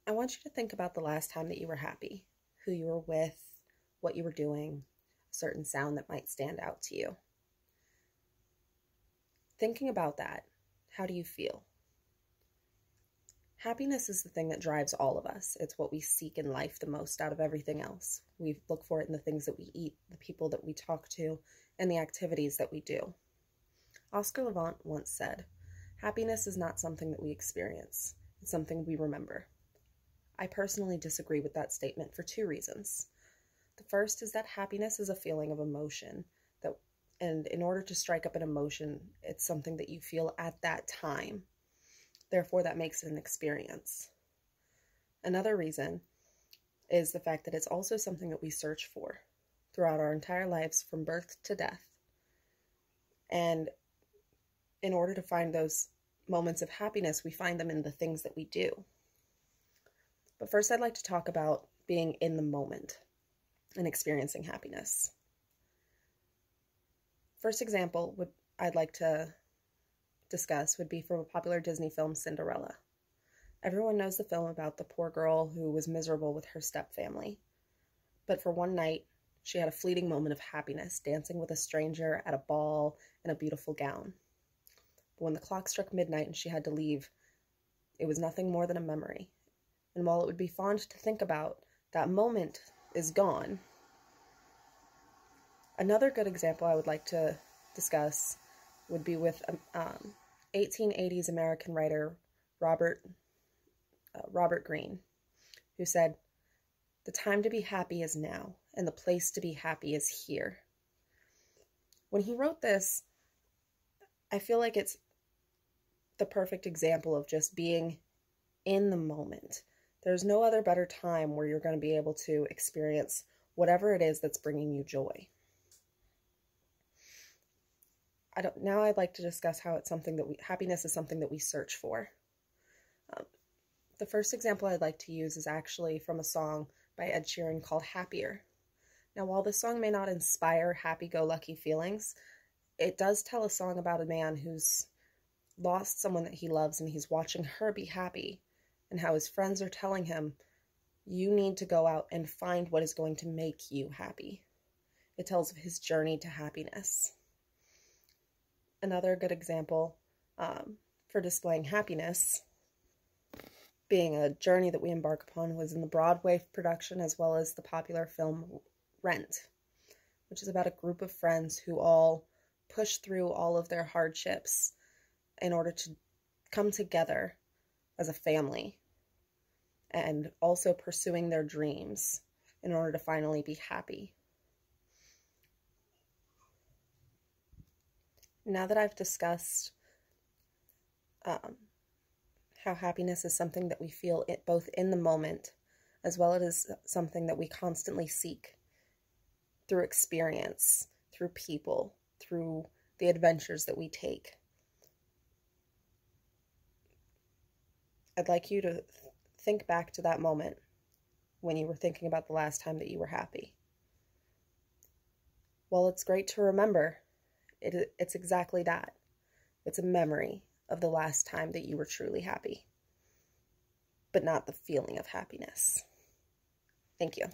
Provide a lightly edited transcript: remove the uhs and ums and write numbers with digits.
I want you to think about the last time that you were happy, who you were with, what you were doing, a certain sound that might stand out to you. Thinking about that, how do you feel? Happiness is the thing that drives all of us. It's what we seek in life the most out of everything else. We look for it in the things that we eat, the people that we talk to, and the activities that we do. Oscar Levant once said, "Happiness is not something that we experience. It's something we remember." I personally disagree with that statement for two reasons. The first is that happiness is a feeling of emotion, and in order to strike up an emotion, it's something that you feel at that time. Therefore, that makes it an experience. Another reason is the fact that it's also something that we search for throughout our entire lives from birth to death. And in order to find those moments of happiness, we find them in the things that we do. But first, I'd like to talk about being in the moment and experiencing happiness. First example I'd like to discuss would be from a popular Disney film, Cinderella. Everyone knows the film about the poor girl who was miserable with her stepfamily. But for one night, she had a fleeting moment of happiness, dancing with a stranger at a ball in a beautiful gown. But when the clock struck midnight and she had to leave, it was nothing more than a memory. And while it would be fond to think about, that moment is gone. Another good example I would like to discuss would be with 1880s American writer Robert Greene, who said, "The time to be happy is now, and the place to be happy is here." When he wrote this, I feel like it's the perfect example of just being in the moment. There's no other better time where you're going to be able to experience whatever it is that's bringing you joy. Now I'd like to discuss how it's something that happiness is something that we search for. The first example I'd like to use is actually from a song by Ed Sheeran called Happier. Now, while this song may not inspire happy-go-lucky feelings, it does tell a song about a man who's lost someone that he loves and he's watching her be happy, and how his friends are telling him, "You need to go out and find what is going to make you happy." It tells of his journey to happiness. Another good example for displaying happiness, being a journey that we embark upon, was in the Broadway production as well as the popular film Rent, which is about a group of friends who all push through all of their hardships in order to come together as a family and also pursuing their dreams in order to finally be happy. Now that I've discussed how happiness is something that we feel both in the moment as well as something that we constantly seek through experience, through people, through the adventures that we take, I'd like you to think back to that moment when you were thinking about the last time that you were happy. While it's great to remember, it's exactly that. It's a memory of the last time that you were truly happy, but not the feeling of happiness. Thank you.